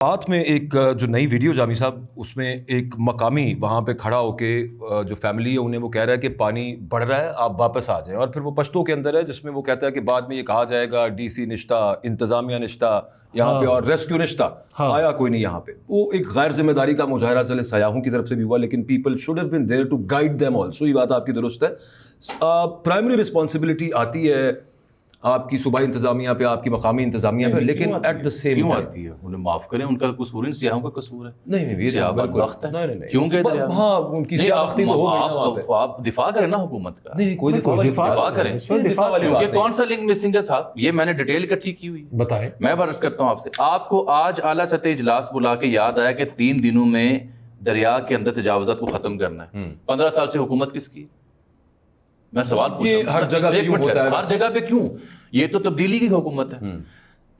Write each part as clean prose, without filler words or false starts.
बात में एक जो नई वीडियो जामी साहब उसमें एक मकामी वहाँ पे खड़ा होके जो फैमिली है उन्हें वो कह रहा है कि पानी बढ़ रहा है, आप वापस आ जाएं। और फिर वो पश्तो के अंदर है जिसमें वो कहता है कि बाद में ये कहा जाएगा डीसी निश्ता, इंतजामिया निश्ता यहाँ पे और रेस्क्यू निश्ता। आया कोई नहीं यहाँ पे। वो एक गैर जिम्मेदारी का मुजाहरा चले सयाहों की तरफ से भी हुआ, लेकिन people should have been there to guide them also. ये बात आपकी दुरुस्त है। प्राइमरी रिस्पॉन्सिबिलिटी आती है आपकी सूबाई इंतजामिया पे, आपकी मकामी इंतजामिया पे, लेकिन एट द सेम क्यों आती है? उन्हें माफ करें, उनका कसूर इन सियाहों का कसूर है। नहीं सियाहत है। नहीं क्यों कहते हैं? हाँ, उनकी सियाहती तो हो गई ना वहाँ पे। आप दिफा करें ना हुकूमत का। नहीं कोई दिफा करें, दिफा वाली बात ये कौन सा लिंक मिसिंग है साहब? ये मैंने डिटेल इकट्ठी की हुई। बताएं। मैं बरस करता हूँ आपसे। आपको आज आला सतह इजलास बुला के याद आया कि 3 दिनों में दरिया के अंदर तजावुजात को खत्म करना है। 15 साल से हुकूमत किसकी? मैं सवाल पूछ रहा हूं। हर जगह पे क्यों होता है? हर जगह पे क्यों? ये तो तब्दीली की हुकूमत है।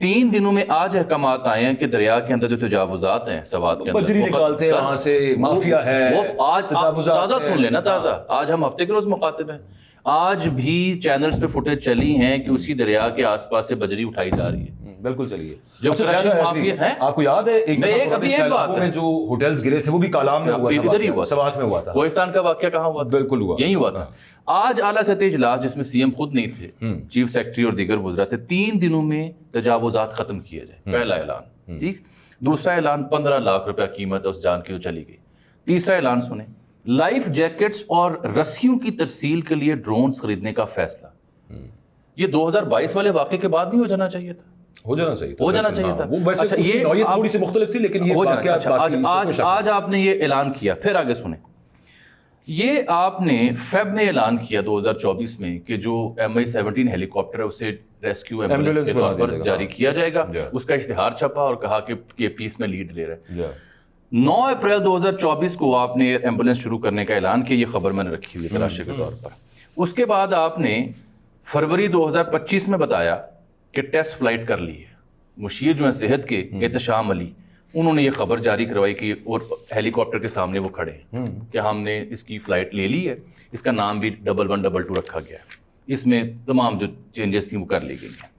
3 दिनों में आज अहकामात आए हैं कि दरिया के अंदर जो तजावुजात हैं सवात के अंदर, बजरी निकालते हैं वहां से, माफिया है, वो आज ताजा सुन लेना, ताजा। आज हम हफ्ते के रोज मुखातिब हैं। आज भी चैनल्स पे फुटेज चली हैं कि उसी दरिया के आसपास से बजरी उठाई जा रही है। बिल्कुल चलिए। जब क्रशिंग माफिया है, आपको याद है एक बात में जो होटल्स गिरे थे वो भी कालाम में हुआ था, इधर ही हुआ, सवात में हुआ था। कोहिस्तान का वाकया कहाँ हुआ था? बिल्कुल हुआ, यही हुआ था। आज आला सतह इजलास जिसमें सीएम खुद नहीं थे, चीफ सेक्रेटरी और दीगर वज़रा थे, 3 दिनों में तजावुजात खत्म किए जाए। पहला ऐलान, ठीक। दूसरा ऐलान 15 लाख रुपया कीमत उस जान की चली गई। तीसरा ऐलान सुने, लाइफ जैकेट्स और रस्सियों की तरसील के लिए ड्रोन्स खरीदने का फैसला। ये 2022 वाले वाकये के बाद नहीं हो जाना चाहिए था? हो जाना चाहिए था, हो जाना चाहिए था। वो वैसे अच्छा, ये थोड़ी सी मुख्तलिफ थी, लेकिन ये आज आपने ये ऐलान किया। फिर आगे सुने, ये आपने फेब में ऐलान किया 2024 में कि जो MI-17 हेलीकॉप्टर है उसे रेस्क्यू एम्बुलेंस के तौर पर जारी किया जाएगा। उसका इश्तिहार छपा और कहा कि पीस में लीड ले रहे हैं। 9 अप्रैल 2024 को आपने एम्बुलेंस शुरू करने का ऐलान किया। ये खबर मैंने रखी हुई है तलाशी के तौर पर। उसके बाद आपने फरवरी 2025 में बताया कि टेस्ट फ्लाइट कर ली है। मुशीर जो है सेहत के एहतशाम अली, उन्होंने ये खबर जारी करवाई कि और हेलीकॉप्टर के सामने वो खड़े हैं कि हमने इसकी फ्लाइट ले ली है। इसका नाम भी 1122 रखा गया है। इसमें तमाम जो चेंजेस थी वो कर ली गई हैं।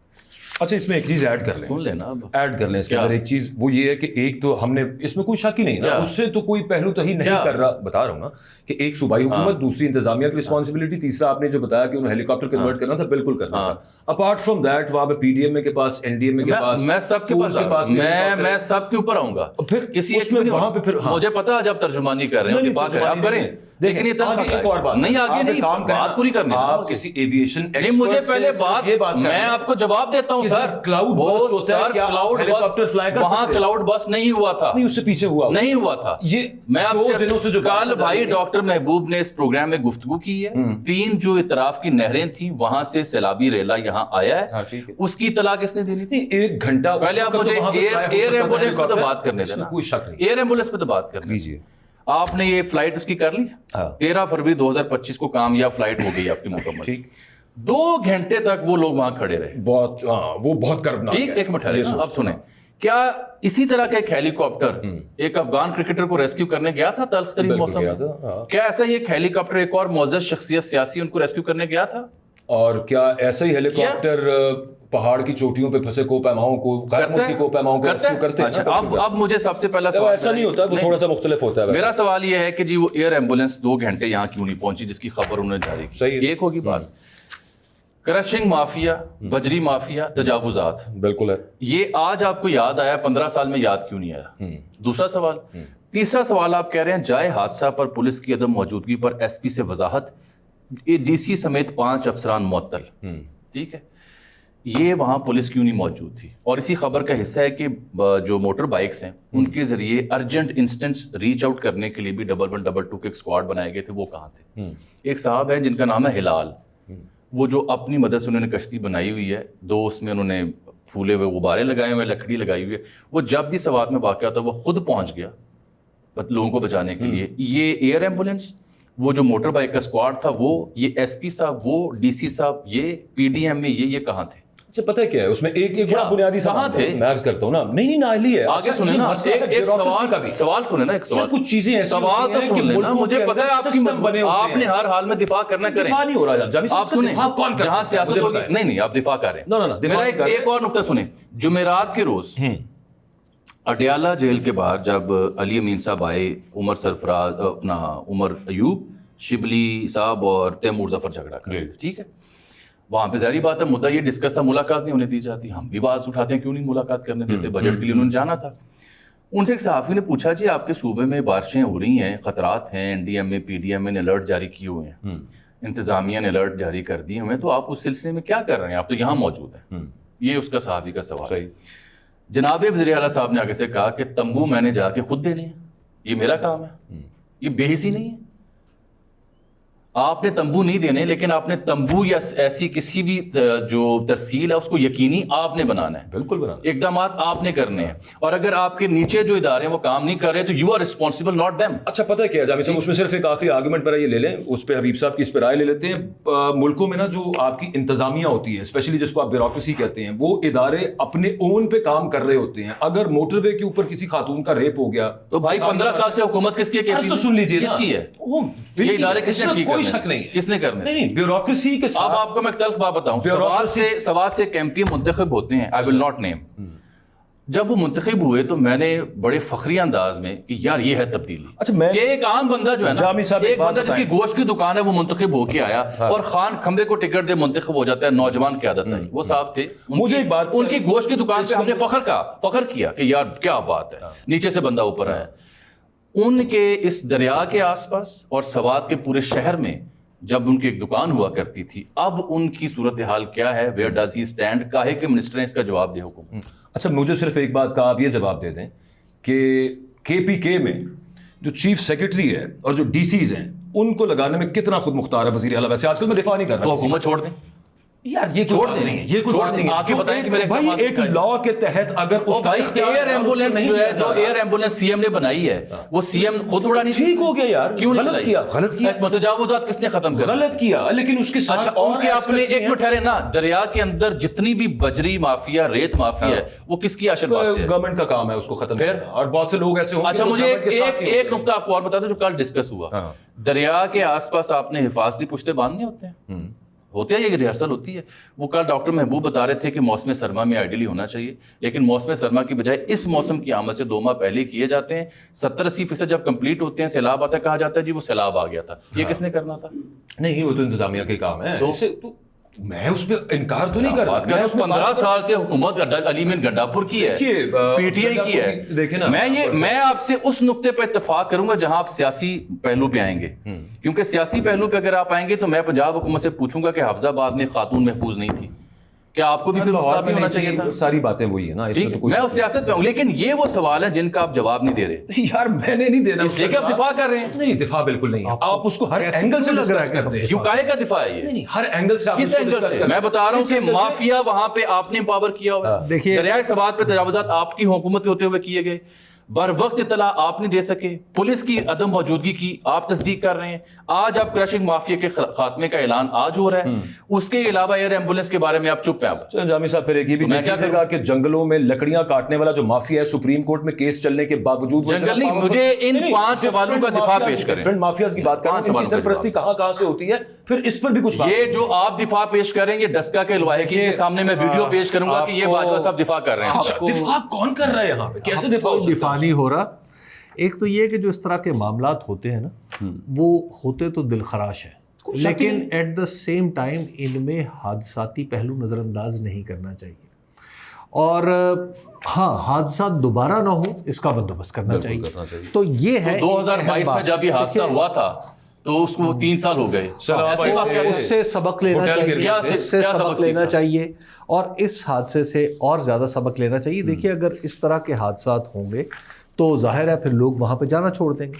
अच्छा, इसमें एक चीज ऐड कर लें, सुन लेना अब ऐड कर लें इसके अंदर एक चीज। वो ये है कि एक तो हमने इसमें कोई शक ही नहीं ना, उससे तो कोई पहलू तो ही नहीं कर रहा। बता रहा हूँ ना कि एक सूबाई हुकूमत, दूसरी इंतजामिया की रिस्पॉन्सिबिलिटी, तीसरा आपने जो बताया कि उन्हें हेलीकॉप्टर कन्वर्ट करना था, बिल्कुल करना था। अपार्ट फ्रॉम दैट वहां पे PDMA के पास, NDMA के पास, मैं सबके पास मैं सबके ऊपर आऊंगा। फिर किसी उसमें वहां पे फिर मुझे पता है जब तर्जुमानी कर रहे हैं आप करें, लेकिन ये एक और बात नहीं, आगे नहीं, काम बात पूरी करनी। आप किसी एविएशन नहीं, मुझे पहले बात मैं आपको जवाब देता हूं सर। क्लाउड हेलीकॉप्टर फ्लाई कर वहां क्लाउड बस नहीं हुआ था। नहीं, उससे पीछे हुआ नहीं हुआ था। ये मैं आपसे दिनों से जो कल भाई डॉक्टर महबूब ने इस प्रोग्राम में गुफ्तगू की है। 3 जो इतराफ की नहरें थी वहां से सैलाबी रेला यहाँ आया है। उसकी इतला किसने देनी थी? 1 घंटा पहले आप मुझे एयर एम्बुलेंस पे तो बात करने देना, कोई शक नहीं। एयर एम्बुलेंस पे तो बात करने लीजिए। आपने ये फ्लाइट उसकी कर ली। 13 फरवरी 2025 को कामयाब फ्लाइट हो गई आपकी मुकम्मल। ठीक। 2 घंटे तक वो लोग वहां खड़े रहे। वो बहुत कर्मनाक है। ठीक, एक मिनट ठहरे, अब सुने। क्या इसी तरह का एक हेलीकॉप्टर एक अफगान क्रिकेटर को रेस्क्यू करने गया था तल्ख तरीन मौसम में? क्या ऐसा ही एक हेलीकॉप्टर एक और मोअज़्ज़ज़ शख्सियत सियासी उनको रेस्क्यू करने गया था? और क्या ऐसा ही हेलीकॉप्टर पहाड़ की चोटियों पे फंसे कोपैमाओं को रेस्क्यू करते हैं? अच्छा, अब मुझे सबसे पहला सवाल, ऐसा नहीं होता, वो थोड़ा सा मुख्तलिफ होता है। मेरा सवाल ये है कि जी वो एयर एम्बुलेंस 2 घंटे यहाँ क्यों नहीं पहुंची जिसकी खबर उन्होंने जारी की? सही एक होगी बात। क्रशिंग माफिया, बजरी माफिया, तजावुजात, बिल्कुल है। ये आज आपको याद आया, 15 साल में याद क्यों नहीं आया? दूसरा सवाल। तीसरा सवाल, आप कह रहे हैं जाए हादसा पर पुलिस की अदम मौजूदगी पर SP से वजाहत, DC समेत 5 अफसरान मुअत्तल। ठीक है, ये वहां पुलिस क्यों नहीं मौजूद थी? और इसी खबर का हिस्सा है कि जो मोटर बाइक्स हैं उनके जरिए अर्जेंट इंस्टेंट्स रीच आउट करने के लिए भी 1122 के स्क्वाड बनाए गए थे। वो कहाँ थे? एक साहब है जिनका नाम है हिलाल, वो जो अपनी मदद से उन्होंने कश्ती बनाई हुई है, 2 उसमें उन्होंने फूले हुए गुब्बारे लगाए हुए, लकड़ी लगाई हुई है। वो जब भी सवात में वाक़या था वो खुद पहुंच गया लोगों को बचाने के लिए। ये एयर एम्बुलेंस, वो जो मोटर बाइक का स्क्वाड था, वो ये SP साहब, वो DC साहब, ये PDM में ये कहाँ थे? अच्छा, पता है क्या है उसमें एक बड़ा बुनियादी कहाँ थे? मैं अर्ज करता हूँ ना, नहीं नाली है। आगे सुने ना, एक सवाल सुने ना, एक सवाल, कुछ चीजें ऐसी सवाल तो सुन लेना। मुझे पता है आपने हर हाल में दिफा करना करें, दिफा नहीं हो रहा। आप सुने, जहां सियासत होगी, नहीं आप दिफा कर रहे हैं। मेरा एक और नुकता सुने। जुमेरात के रोज اڈیالہ جیل کے باہر جب علی امین صاحب آئے، عمر سرفراز، اپنا عمر ایوب، شبلی صاحب اور تیمور ظفر جھگڑا کر، ٹھیک ہے، وہاں پہ ظاہری بات ہے مدعا یہ ڈسکس تھا، ملاقات نہیں ہونے دی جاتی، ہم بھی بات اٹھاتے ہیں کیوں نہیں ملاقات کرنے دیتے، بجٹ کے لیے انہوں نے جانا تھا۔ ان سے ایک صحافی نے پوچھا جی آپ کے صوبے میں بارشیں ہو رہی ہیں، خطرات ہیں، این ڈی ایم اے پی ڈی ایم اے نے الرٹ جاری کیے ہوئے ہیں، انتظامیہ نے الرٹ جاری کر دیے ہوئے ہیں، تو آپ اس سلسلے میں کیا کر رہے ہیں، آپ تو یہاں موجود ہیں، یہ اس کا صحافی کا سوال ہے۔ جناب وزیر اعلیٰ صاحب نے آگے سے کہا کہ تمبو میں نے جا کے خود دینے ہیں، یہ میرا کام ہے، یہ بے حسی نہیں ہے، آپ نے تمبو نہیں دینے، لیکن آپ نے تمبو یا ایسی کسی بھی جو ترسیل ہے اس کو یقینی آپ نے بنانا ہے، بالکل بنا، اقدامات آپ نے کرنے ہیں، اور اگر آپ کے نیچے جو ادارے ہیں وہ کام نہیں کر رہے تو you are responsible not them. اچھا پتہ ہے کیا جامی صاحب، اس میں صرف ایک آخری آرگومنٹ میرا یہ لے لیں، اس پہ حبیب صاحب کی اس پہ رائے لے لیتے ہیں۔ ملکوں میں نا جو آپ کی انتظامیہ ہوتی ہے، اسپیشلی جس کو آپ بیوروکریسی کہتے ہیں، وہ ادارے اپنے اون پہ کام کر رہے ہوتے ہیں۔ اگر موٹر وے کے اوپر کسی خاتون کا ریپ ہو گیا تو بھائی 15 سال سے حکومت کس کی ہے؟ تو سن لیجیے، کس کی ہے یہ ادارے؟ کس نے ٹھیک کوئی شک نہیں، کس نے کرنے؟ نہیں بیوروکریسی کے اب ساتھ آپ کو میں ایک تلخ بات بتاؤں، سوات سے ایک ایم پی منتخب ہوتے ہیں، آئی ول ناٹ نیم، جب وہ منتخب ہوئے تو میں نے بڑے فخری انداز میں کہ یار یہ ہے تبدیلی۔ اچھا میں یہ ایک عام بندہ جو ہے نا، ایک بندہ جس کی گوشت کی دکان ہے وہ منتخب ہو کے آیا اور خان کھمبے کو ٹکٹ دے منتخب ہو جاتا ہے، نوجوان قیادت ہے، وہ صاحب تھے، مجھے ایک بات، ان کی گوشت کی دکان پہ ہم نے فخر کیا کہ یار کیا بات ہے، نیچے سے بندہ اوپر آیا۔ ان کے اس دریا کے آس پاس اور سوات کے پورے شہر میں جب ان کی ایک دکان ہوا کرتی تھی، اب ان کی صورتحال کیا ہے؟ Where does he stand? کاہے کہ منسٹر نے اس کا جواب دے حکومت۔ اچھا مجھے صرف ایک بات کا آپ یہ جواب دے دیں کہ کے پی کے میں جو چیف سیکرٹری ہے اور جو ڈی سیز ہیں ان کو لگانے میں کتنا خود مختار ہے وزیر اعلیٰ؟ ویسے آج کل میں دفاع نہیں کر رہا، تو حکومت چھوڑ دیں یار، یہ چھوڑ دیں، یہ چھوڑ دیں، آگے بتائیں کہ میرے بھائی ایک لا کے تحت اگر اس کا ایئر ایمبولینس جو ہے، جو ایئر ایمبولینس سی ایم نے بنائی ہے، وہ سی ایم خود اڑا نہیں، ٹھیک ہو گیا یار، کیوں نہیں غلط کیا تجاوزات کس نے ختم کر؟ غلط کیا، لیکن اس کے ساتھ اچھا ان کے اپنے ایک منٹ ٹھہرے نا، دریا کے اندر جتنی بھی بجری مافیا، ریت مافیا ہے، وہ کس کی آشرواد سے ہے؟ گورنمنٹ کا کام ہے اس کو ختم کرنا، اور بہت سے لوگ ایسے ہوں گے۔ اچھا مجھے ایک نقطہ آپ کو اور بتا دوں جو کل ڈسکس ہوا، دریا کے آس پاس آپ نے حفاظتی پشتے باندھنے ہوتے ہیں، یہ ریہرسل ہوتی ہے۔ وہ کل ڈاکٹر محبوب بتا رہے تھے کہ موسم سرما میں آئیڈیلی ہونا چاہیے، لیکن موسم سرما کی بجائے اس موسم کی آمد سے 2 ماہ پہلے کیے جاتے ہیں۔ 70-80% جب کمپلیٹ ہوتے ہیں، سیلاب آتا ہے، کہا جاتا ہے جی وہ سیلاب آ گیا تھا، یہ کس نے کرنا تھا؟ نہیں، وہ تو انتظامیہ کے کام ہے، میں اس پہ انکار تو نہیں کر رہا۔ 15 سال سے حکومت علی امین گڈھا پور کی ہے، پی ٹی آئی کی ہے۔ دیکھیں نا، میں آپ سے اس نقطے پہ اتفاق کروں گا جہاں آپ سیاسی پہلو پہ آئیں گے، کیونکہ سیاسی پہلو پہ اگر آپ آئیں گے تو میں پنجاب حکومت سے پوچھوں گا کہ حافظ آباد میں خاتون محفوظ نہیں تھی، کیا آپ کو بھی پھر مستعفی ہونا چاہیے تھا؟ ساری باتیں وہی ہے نا، میں اس سیاست پہ ہوں، لیکن یہ وہ سوال ہے جن کا آپ جواب نہیں دے رہے یار، میں نے نہیں دینا، اس لیے کہ آپ دفاع کر رہے ہیں۔ نہیں، دفاع بالکل نہیں، آپ اس کو ہر اینگل سے لگ رہا ہے، کیوں کاہے کا دفاع ہے یہ؟ نہیں، ہر اینگل سے، کس اینگل سے؟ میں بتا رہا ہوں کہ مافیا وہاں پہ آپ نے امپاور کیا ہوا ہے، دریائے سوات پہ تجاوزات آپ کی حکومت ہوتے ہوئے کیے گئے، بر وقت اطلاع آپ نہیں دے سکے، پولیس کی عدم موجودگی کی آپ تصدیق کر رہے ہیں، آج آپ کرشنگ مافیا کے خاتمے کا اعلان آج ہو رہا ہے، اس کے علاوہ ایئر ایمبولینس کے بارے میں آپ چپ ہیں۔ چلیں جامی صاحب، پھر ایک یہ بھی دیکھیے گا کہ جنگلوں میں لکڑیاں کاٹنے والا جو مافیا ہے، سپریم کورٹ میں کیس چلنے کے باوجود جنگل نہیں، مجھے ان 5 سوالوں کا دفاع پیش کریں۔ ڈفرنٹ مافیاز کی بات کریں، ان کی سرپرستی کہاں سے ہوتی ہے، پھر اس پر بھی کچھ یہ جو آپ دفاع پیش کریں گے ڈسکا کے لواحقین کے سامنے میں ویڈیو پیش کروں گا کہ یہ باجوہ صاحب دفاع کر رہے ہیں۔ دفاع کون کر رہا ہے یہاں پہ؟ کیسے دفاع نہیں ہو رہا؟ ایک تو یہ کہ جو اس طرح کے معاملات ہوتے ہیں نا، وہ ہوتے تو دل خراش ہے، لیکن ایٹ دا سیم ٹائم ان میں حادثاتی پہلو نظر انداز نہیں کرنا چاہیے، اور ہاں حادثات دوبارہ نہ ہو اس کا بندوبست کرنا چاہیے۔ تو یہ ہے 2022 میں جب یہ حادثہ ہوا تھا تو اس کو 3 سال ہو گئے، اس سے سبق لینا چاہیے، اس سے سبق لینا چاہیے، اور اس حادثے سے اور زیادہ سبق لینا چاہیے۔ دیکھیے اگر اس طرح کے حادثات ہوں گے تو ظاہر ہے پھر لوگ وہاں پہ جانا چھوڑ دیں گے،